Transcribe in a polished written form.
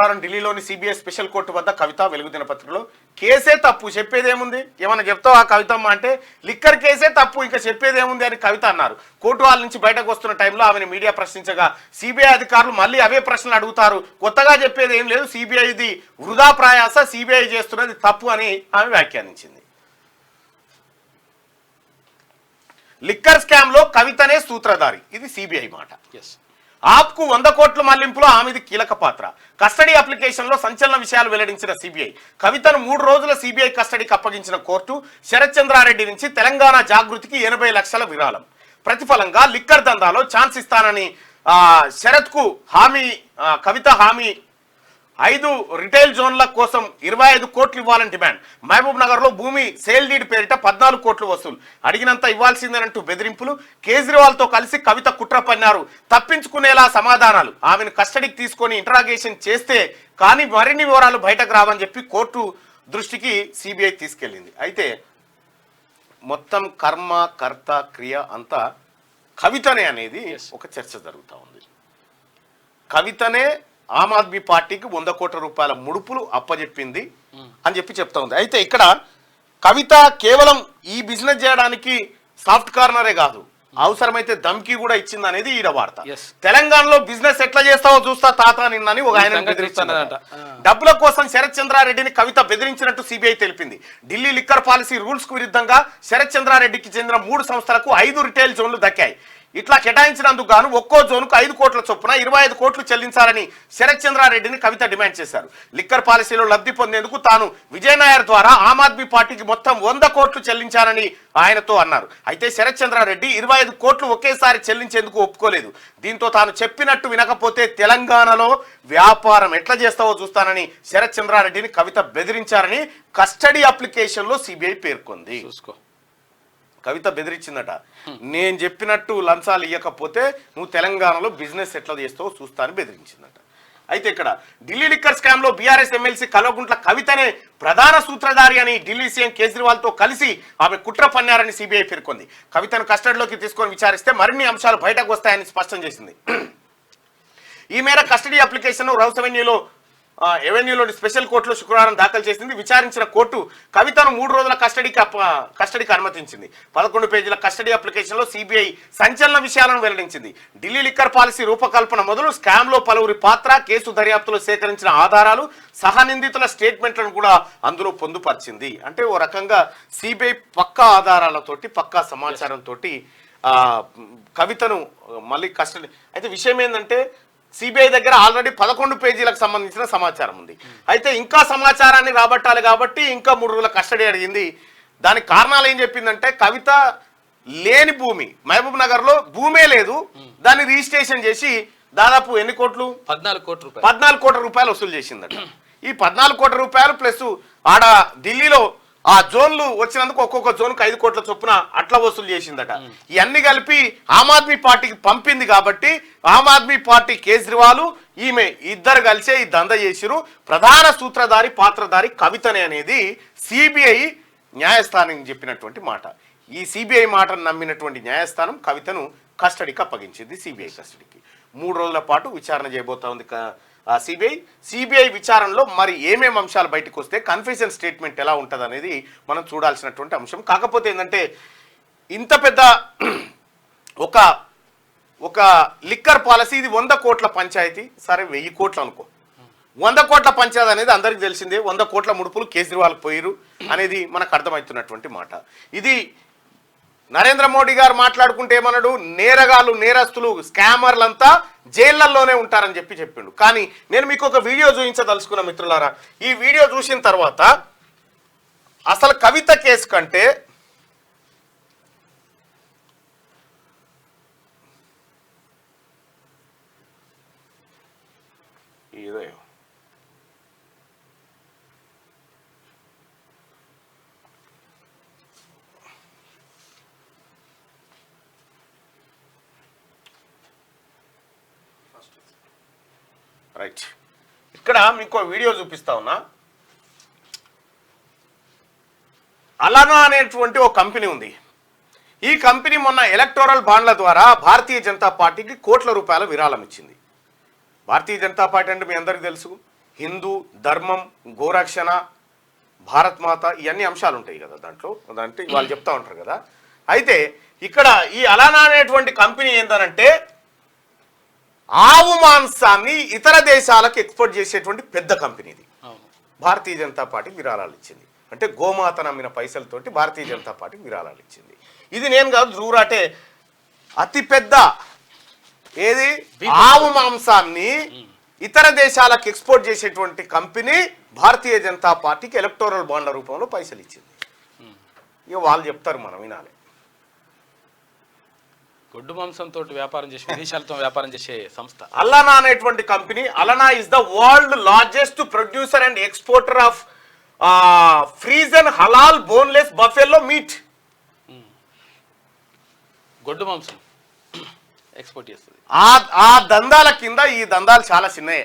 శుక్రవారం ఢిల్లీలోని CBI special court వద్ద కవిత వెలుగు దినపత్రికలో కేసే తప్పు చెప్పేదేముంది, ఏమన్నా చెప్తావు ఆ కవితమ్మ అంటే లిక్కర్ కేసే తప్పు ఇంకా చెప్పేదేముంది అని కవిత అన్నారు. కోర్టు హాల్ నుంచి బయటకు వస్తున్న టైంలో ఆమెను మీడియా ప్రశ్నించగా సిబిఐ అధికారులు మళ్ళీ అవే ప్రశ్నలు అడుగుతారు, కొత్తగా చెప్పేది ఏం లేదు, సిబిఐ ఇది వృధా ప్రయాస, సిబిఐ చేస్తున్నది తప్పు అని ఆమె వ్యాఖ్యానించింది. లిక్కర్ స్కామ్ లో కవితనే సూత్రధారి, ఇది సిబిఐ మాట. ఆప్కు 100 కోట్ల మళ్లింపులో ఆమెది కీలక పాత్ర. కస్టడీ అప్లికేషన్లో సంచలన విషయాలు వెల్లడించిన సిబిఐ కవితను 3 రోజుల సిబిఐ కస్టడీకి అప్పగించిన కోర్టు శరత్ చంద్రారెడ్డి నుంచి తెలంగాణ జాగృతికి 80 లక్షల విరాళం. ప్రతిఫలంగా లిక్కర్ దందాలో ఛాన్స్ ఇస్తానని శరత్కు కవిత హామీ 5 రిటైల్ జోన్ల కోసం 25 కోట్లు ఇవ్వాలని డిమాండ్. మహబూబ్ నగర్ లో భూమి సేల్ డీడ్ పేరిట 14 కోట్లు వసూలు, అడిగినంత ఇవ్వాల్సిందేనంటూ బెదిరింపులు. కేజ్రీవాల్ తో కలిసి కవిత కుట్ర పన్నారు, తప్పించుకునేలా సమాధానాలు. ఆమెను కస్టడీకి తీసుకొని ఇంటరాగేషన్ చేస్తే కానీ మరిన్ని వివరాలు బయటకు రావని చెప్పి కోర్టు దృష్టికి సిబిఐ తీసుకెళ్లింది. అయితే మొత్తం కర్మ కర్త క్రియ అంతా కవితనే అనేది ఒక చర్చ జరుగుతూ ఉంది. కవితనే ఆమ్ ఆద్మీ పార్టీకి 100 కోట్ల రూపాయల ముడుపులు అప్పజెప్పింది అని చెప్తా ఉంది. అయితే ఇక్కడ కవిత కేవలం ఈ బిజినెస్ చేయడానికి సాఫ్ట్ కార్నరే కాదు, అవసరమైతే దమ్కి కూడా ఇచ్చింది అనేది ఈడ వార్త. తెలంగాణలో బిజినెస్ ఎట్లా చేస్తావో చూస్తా తాత నిన్నని ఒక ఆయన బెదిరిస్తున్నారట. డబ్బుల కోసం శరత్ చంద్రారెడ్డిని కవిత బెదిరించినట్టు సిబిఐ తెలిపింది. ఢిల్లీ లిక్కర్ పాలసీ రూల్స్ కు విరుద్ధంగా శరత్ చంద్రారెడ్డికి చెందిన 3 సంస్థలకు 5 రిటైల్ జోన్లు దక్కాయి. ఇట్లా కేటాయించినందుకు గాను ఒక్కో జోన్కు 5 కోట్ల చొప్పున 25 కోట్లు చెల్లించాలని శరత్ చంద్రారెడ్డిని కవిత డిమాండ్ చేశారు. లిక్కర్ పాలసీలో లబ్ధి పొందేందుకు తాను విజయ్ నాయర్ ద్వారా ఆమ్ ఆద్మీ పార్టీకి మొత్తం 100 కోట్లు చెల్లించానని ఆయనతో అన్నారు. అయితే శరత్ చంద్రారెడ్డి 25 కోట్లు ఒకేసారి చెల్లించేందుకు ఒప్పుకోలేదు. దీంతో తాను చెప్పినట్టు వినకపోతే తెలంగాణలో వ్యాపారం ఎట్లా చేస్తావో చూస్తానని శరత్ చంద్రారెడ్డిని కవిత బెదిరించారని కస్టడీ అప్లికేషన్లో సిబిఐ పేర్కొంది. కవిత బెదిరించిందట, నేను చెప్పినట్టు లంచాలు ఇవ్వకపోతే నువ్వు తెలంగాణలో బిజినెస్ ఎట్లా చేస్తావో చూస్తా అని బెదిరించిందట. అయితే ఇక్కడ ఢిల్లీ లిక్కర్ స్కామ్ లో బీఆర్ఎస్ ఎమ్మెల్సీ కల్వకుంట్ల కవితనే ప్రధాన సూత్రధారి అని ఢిల్లీ సీఎం కేజ్రీవాల్ తో కలిసి ఆమె కుట్ర పన్నారని సిబిఐ పేర్కొంది. కవితను కస్టడీలోకి తీసుకొని విచారిస్తే మరిన్ని అంశాలు బయటకు వస్తాయని స్పష్టం చేసింది. ఈ మేర కస్టడీ అప్లికేషన్ రౌస్ ఎవెన్యూలోని స్పెషల్ కోర్టులో శుక్రవారం దాఖలు చేసింది. విచారించిన కోర్టు కవితను 3 రోజుల కస్టడీకి అనుమతించింది. 11 పేజీల కస్టడీ అప్లికేషన్లో సిబిఐ సంచలన విషయాలను వెల్లడించింది. ఢిల్లీ లిక్కర్ పాలసీ రూపకల్పన మొదలు స్కామ్లో పలువురి పాత్ర, కేసు దర్యాప్తులో సేకరించిన ఆధారాలు, సహనిందితుల స్టేట్మెంట్లను కూడా అందులో పొందుపరిచింది. అంటే ఓ రకంగా సిబిఐ పక్కా ఆధారాలతోటి పక్కా సమాచారంతో కవితను మళ్ళీ కస్టడీ. అయితే విషయం ఏంటంటే సిబిఐ దగ్గర ఆల్రెడీ 11 పేజీలకు సంబంధించిన సమాచారం ఉంది. అయితే ఇంకా సమాచారాన్ని రాబట్టాలి కాబట్టి ఇంకా 3 రోజుల కస్టడీ అడిగింది. దానికి కారణాలు ఏం చెప్పిందంటే కవిత లేని భూమి, మహబూబ్ నగర్ లో భూమే లేదు, దాన్ని రిజిస్ట్రేషన్ చేసి దాదాపు ఎన్ని కోట్లు 14 కోట్ల రూపాయలు వసూలు చేసిందట. ఈ 14 కోట్ల రూపాయలు ప్లస్ ఆడ ఢిల్లీలో ఆ జోన్లు వచ్చినందుకు ఒక్కొక్క జోన్కు 5 కోట్ల చొప్పున అట్లా వసూలు చేసిందట. ఇవన్నీ కలిపి ఆమ్ ఆద్మీ పార్టీకి పంపింది కాబట్టి ఆమ్ ఆద్మీ పార్టీ కేజ్రీవాల్ ఈమె ఇద్దరు కలిసే ఈ దంద చేసిరు. ప్రధాన సూత్రధారి పాత్రధారి కవితనే అనేది సిబిఐ న్యాయస్థానం చెప్పినటువంటి మాట. ఈ సిబిఐ మాటను నమ్మినటువంటి న్యాయస్థానం కవితను కస్టడీకి అప్పగించింది. సిబిఐ కస్టడీకి 3 రోజుల పాటు విచారణ చేయబోతా ఉంది సిబిఐ విచారణలో మరి ఏమేమి అంశాలు బయటకు వస్తే కన్ఫెషన్ స్టేట్మెంట్ ఎలా ఉంటుంది అనేది మనం చూడాల్సినటువంటి అంశం. కాకపోతే ఏంటంటే ఇంత పెద్ద ఒక లిక్కర్ పాలసీ, ఇది 100 కోట్ల పంచాయతీ, సరే 1000 కోట్లు అనుకో, 100 కోట్ల పంచాయతీ అనేది అందరికి తెలిసిందే. 100 కోట్ల ముడుపులు కేజ్రీవాల్ పోయిరు అనేది మనకు అర్థమవుతున్నటువంటి మాట. ఇది నరేంద్ర మోడీ గారు మాట్లాడుకుంటే ఏమన్నాడు, నేరగాళ్ళు నేరస్తులు స్కామర్లంతా జైళ్లలోనే ఉంటారని చెప్పిండు. కానీ నేను మీకు ఒక వీడియో చూపించదలుచుకున్న మిత్రులారా, ఈ వీడియో చూసిన తర్వాత అసలు కవిత కేసు కంటే ఇదే రైట్. ఇక్కడ మీకు వీడియో చూపిస్తా ఉన్నా. అలానా అనేటువంటి ఒక కంపెనీ ఉంది. ఈ కంపెనీ మొన్న ఎలక్టోరల్ బాండ్ల ద్వారా భారతీయ జనతా పార్టీకి కోట్ల రూపాయల విరాళం ఇచ్చింది. భారతీయ జనతా పార్టీ అంటే మీ అందరికీ తెలుసు, హిందూ ధర్మం, గోరక్షణ, భారత్ మాత, ఇవన్నీ అంశాలు ఉంటాయి కదా దాంట్లో. అంటే వాళ్ళు చెప్తా ఉంటారు కదా. అయితే ఇక్కడ ఈ అలానా అనేటువంటి కంపెనీ ఏంటనంటే ఆవు మాంసాన్ని ఇతర దేశాలకు ఎక్స్పోర్ట్ చేసేటువంటి పెద్ద కంపెనీ ఇది. భారతీయ జనతా పార్టీ విరాళాలు ఇచ్చింది. అంటే గోమాత నమ్మిన పైసలతోటి భారతీయ జనతా పార్టీ విరాళాలు ఇచ్చింది. ఇది నేను కాదు, జూరాటే అతిపెద్ద ఏది ఆవు మాంసాన్ని ఇతర దేశాలకు ఎక్స్పోర్ట్ చేసేటువంటి కంపెనీ భారతీయ జనతా పార్టీకి ఎలక్టోరల్ బాండ్ల రూపంలో పైసలు ఇచ్చింది. ఇక వాళ్ళు చెప్తారు, మనం వినాలి. గొడ్డు మాంసంతో వ్యాపారం చేసి విదేశాలతో వ్యాపారం చేసే సంస్థ అలనా అనేటువంటి company. Allana is the world largest producer and exporter of frozen halal boneless buffalo meat. గొడ్డు మాంసం ఎక్స్పోర్ట్ చేస్తుంది. ఆ దందాల కింద ఈ దందాలు చాలా చిన్నయే.